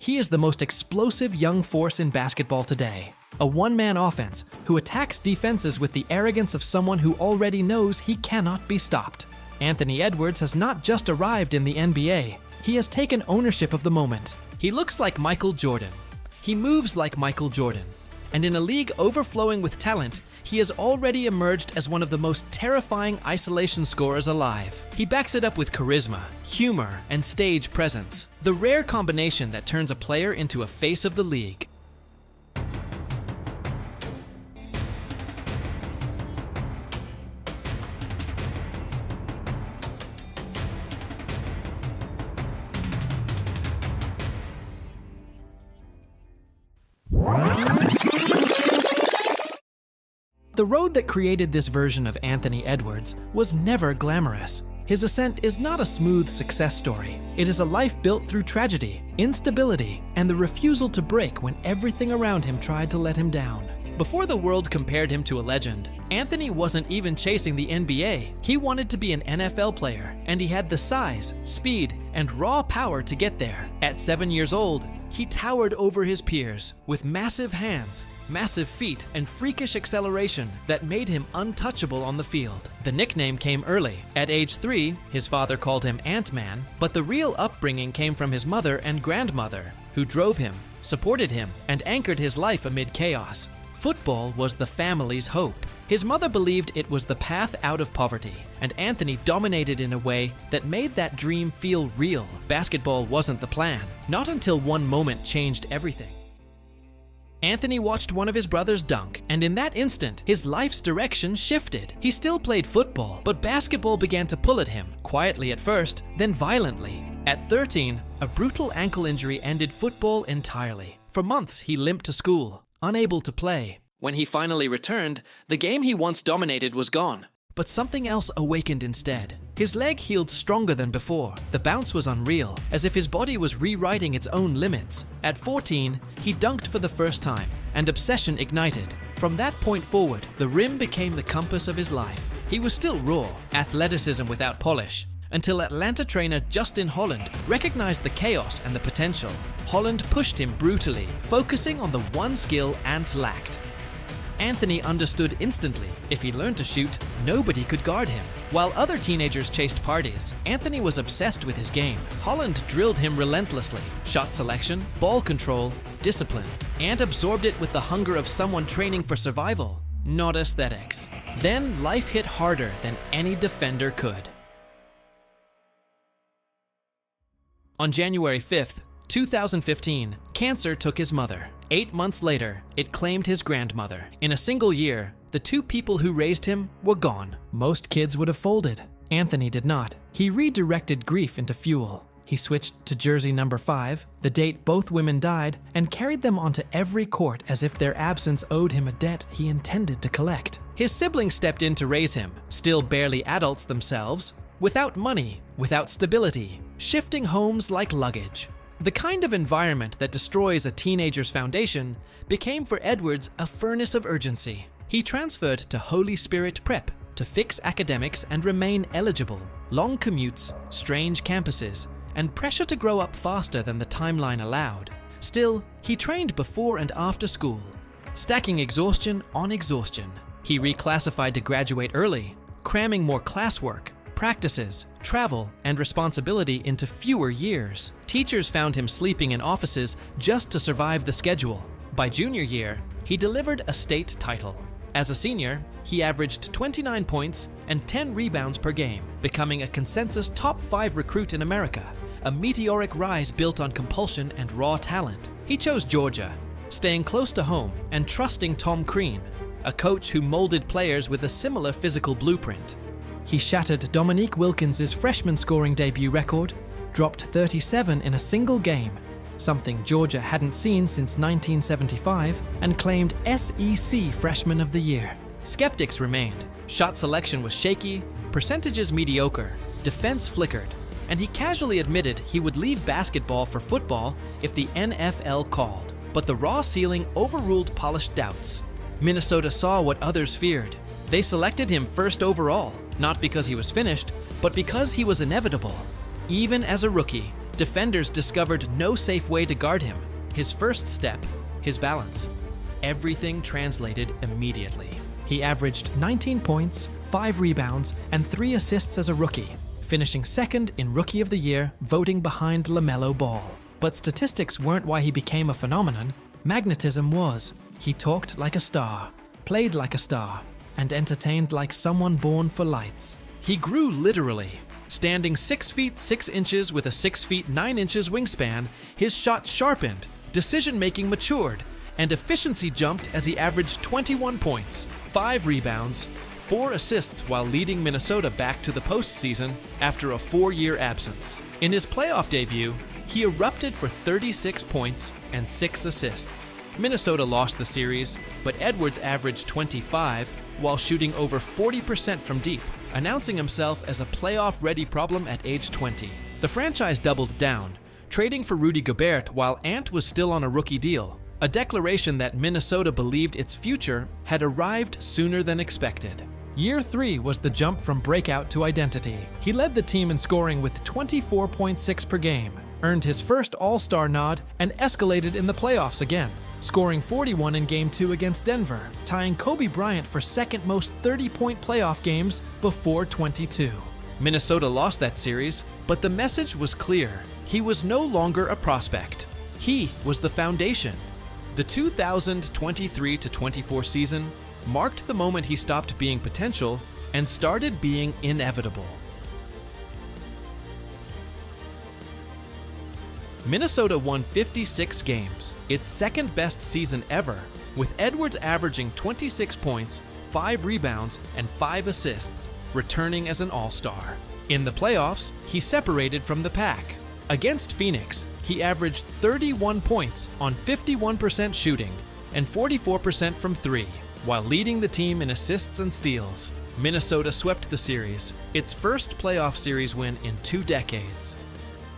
He is the most explosive young force in basketball today. A one-man offense who attacks defenses with the arrogance of someone who already knows he cannot be stopped. Anthony Edwards has not just arrived in the NBA, he has taken ownership of the moment. He looks like Michael Jordan. He moves like Michael Jordan. And in a league overflowing with talent, he has already emerged as one of the most terrifying isolation scorers alive. He backs it up with charisma, humor, and stage presence, the rare combination that turns a player into a face of the league. The road that created this version of Anthony Edwards was never glamorous. His ascent is not a smooth success story. It is a life built through tragedy, instability, and the refusal to break when everything around him tried to let him down. Before the world compared him to a legend, Anthony wasn't even chasing the NBA. He wanted to be an NFL player, and he had the size, speed, and raw power to get there. At 7 years old, he towered over his peers with massive hands, massive feet, and freakish acceleration that made him untouchable on the field. The nickname came early. At age 3, his father called him Ant-Man, but the real upbringing came from his mother and grandmother, who drove him, supported him, and anchored his life amid chaos. Football was the family's hope. His mother believed it was the path out of poverty, and Anthony dominated in a way that made that dream feel real. Basketball wasn't the plan, not until one moment changed everything. Anthony watched one of his brothers dunk, and in that instant, his life's direction shifted. He still played football, but basketball began to pull at him, quietly at first, then violently. At 13, a brutal ankle injury ended football entirely. For months, he limped to school, unable to play. When he finally returned, the game he once dominated was gone. But something else awakened instead. His leg healed stronger than before. The bounce was unreal, as if his body was rewriting its own limits. At 14, he dunked for the first time, and obsession ignited. From that point forward, the rim became the compass of his life. He was still raw, athleticism without polish, until Atlanta trainer Justin Holland recognized the chaos and the potential. Holland pushed him brutally, focusing on the one skill Ant lacked. Anthony understood instantly. If he learned to shoot, nobody could guard him. While other teenagers chased parties, Anthony was obsessed with his game. Holland drilled him relentlessly. Shot selection, ball control, discipline, and absorbed it with the hunger of someone training for survival, not aesthetics. Then life hit harder than any defender could. On January 5th, 2015, cancer took his mother. 8 months later, it claimed his grandmother. In a single year, the two people who raised him were gone. Most kids would have folded. Anthony did not. He redirected grief into fuel. He switched to jersey number 5, the date both women died, and carried them onto every court as if their absence owed him a debt he intended to collect. His siblings stepped in to raise him, still barely adults themselves, without money, without stability, shifting homes like luggage. The kind of environment that destroys a teenager's foundation became for Edwards a furnace of urgency. He transferred to Holy Spirit Prep to fix academics and remain eligible. Long commutes, strange campuses, and pressure to grow up faster than the timeline allowed. Still, he trained before and after school, stacking exhaustion on exhaustion. He reclassified to graduate early, cramming more classwork, practices, travel, and responsibility into fewer years. Teachers found him sleeping in offices just to survive the schedule. By junior year, he delivered a state title. As a senior, he averaged 29 points and 10 rebounds per game, becoming a consensus top 5 recruit in America, a meteoric rise built on compulsion and raw talent. He chose Georgia, staying close to home and trusting Tom Crean, a coach who molded players with a similar physical blueprint. He shattered Dominique Wilkins' freshman scoring debut record, dropped 37 in a single game, something Georgia hadn't seen since 1975, and claimed SEC Freshman of the Year. Skeptics remained. Shot selection was shaky, percentages mediocre, defense flickered, and he casually admitted he would leave basketball for football if the NFL called. But the raw ceiling overruled polished doubts. Minnesota saw what others feared. They selected him first overall, not because he was finished, but because he was inevitable. Even as a rookie, Defenders discovered no safe way to guard him. His first step, his balance. Everything translated immediately. He averaged 19 points, 5 rebounds, and 3 assists as a rookie, finishing second in Rookie of the Year, voting behind LaMelo Ball. But statistics weren't why he became a phenomenon. Magnetism was. He talked like a star, played like a star, and entertained like someone born for lights. He grew literally. Standing 6 feet 6 inches with a 6 feet 9 inches wingspan, his shot sharpened, decision-making matured, and efficiency jumped as he averaged 21 points, 5 rebounds, 4 assists while leading Minnesota back to the postseason after a 4-year absence. In his playoff debut, he erupted for 36 points and 6 assists. Minnesota lost the series, but Edwards averaged 25 while shooting over 40% from deep, announcing himself as a playoff-ready problem at age 20. The franchise doubled down, trading for Rudy Gobert while Ant was still on a rookie deal, a declaration that Minnesota believed its future had arrived sooner than expected. Year 3 was the jump from breakout to identity. He led the team in scoring with 24.6 per game, earned his first All-Star nod, and escalated in the playoffs again, scoring 41 in Game 2 against Denver, tying Kobe Bryant for second most 30-point playoff games before 22. Minnesota lost that series, but the message was clear. He was no longer a prospect. He was the foundation. The 2023-24 season marked the moment he stopped being potential and started being inevitable. Minnesota won 56 games, its second best season ever, with Edwards averaging 26 points, 5 rebounds, and 5 assists, returning as an All-Star. In the playoffs, he separated from the pack. Against Phoenix, he averaged 31 points on 51% shooting and 44% from 3, while leading the team in assists and steals. Minnesota swept the series, its first playoff series win in 2 decades.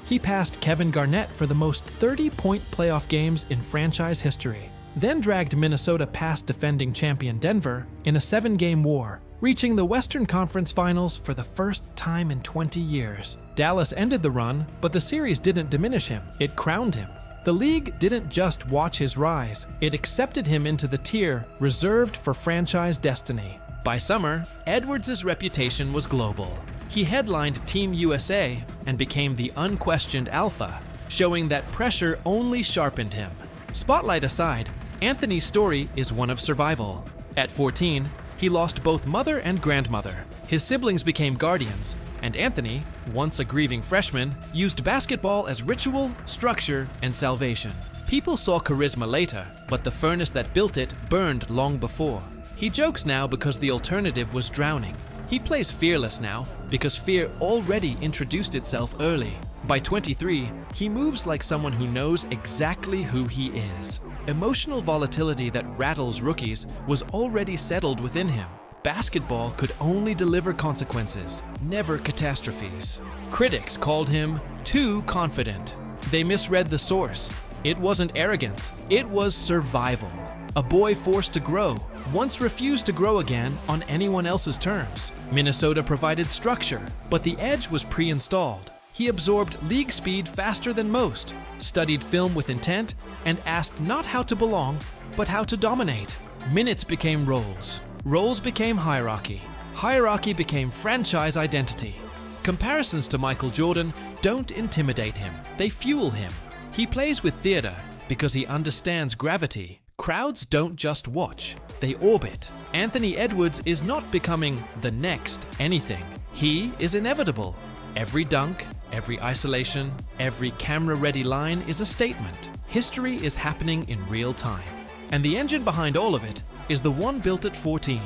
He passed Kevin Garnett for the most 30-point playoff games in franchise history, then dragged Minnesota past defending champion Denver in a 7-game war, reaching the Western Conference Finals for the first time in 20 years. Dallas ended the run, but the series didn't diminish him, it crowned him. The league didn't just watch his rise, it accepted him into the tier reserved for franchise destiny. By summer, Edwards' reputation was global. He headlined Team USA and became the unquestioned alpha, showing that pressure only sharpened him. Spotlight aside, Anthony's story is one of survival. At 14, he lost both mother and grandmother. His siblings became guardians, and Anthony, once a grieving freshman, used basketball as ritual, structure, and salvation. People saw charisma later, but the furnace that built it burned long before. He jokes now because the alternative was drowning. He plays fearless now because fear already introduced itself early. By 23, he moves like someone who knows exactly who he is. Emotional volatility that rattles rookies was already settled within him. Basketball could only deliver consequences, never catastrophes. Critics called him too confident. They misread the source. It wasn't arrogance, it was survival. A boy forced to grow, once refused to grow again on anyone else's terms. Minnesota provided structure, but the edge was pre-installed. He absorbed league speed faster than most, studied film with intent, and asked not how to belong, but how to dominate. Minutes became roles. Roles became hierarchy. Hierarchy became franchise identity. Comparisons to Michael Jordan don't intimidate him, they fuel him. He plays with theater because he understands gravity. Crowds don't just watch, they orbit. Anthony Edwards is not becoming the next anything. He is inevitable. Every dunk, every isolation, every camera-ready line is a statement. History is happening in real time. And the engine behind all of it is the one built at 14.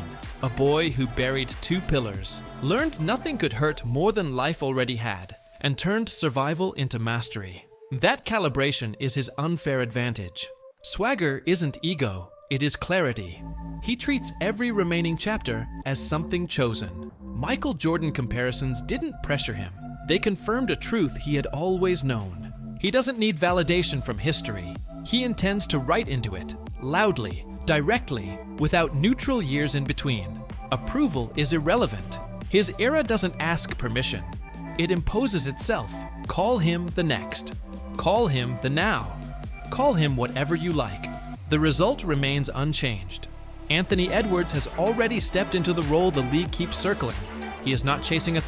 A boy who buried 2 pillars, learned nothing could hurt more than life already had, and turned survival into mastery. That calibration is his unfair advantage. Swagger isn't ego, it is clarity. He treats every remaining chapter as something chosen. Michael Jordan comparisons didn't pressure him. They confirmed a truth he had always known. He doesn't need validation from history. He intends to write into it, loudly, directly, without neutral years in between. Approval is irrelevant. His era doesn't ask permission. It imposes itself. Call him the next. Call him the now. Call him whatever you like. The result remains unchanged. Anthony Edwards has already stepped into the role the league keeps circling. He is not chasing a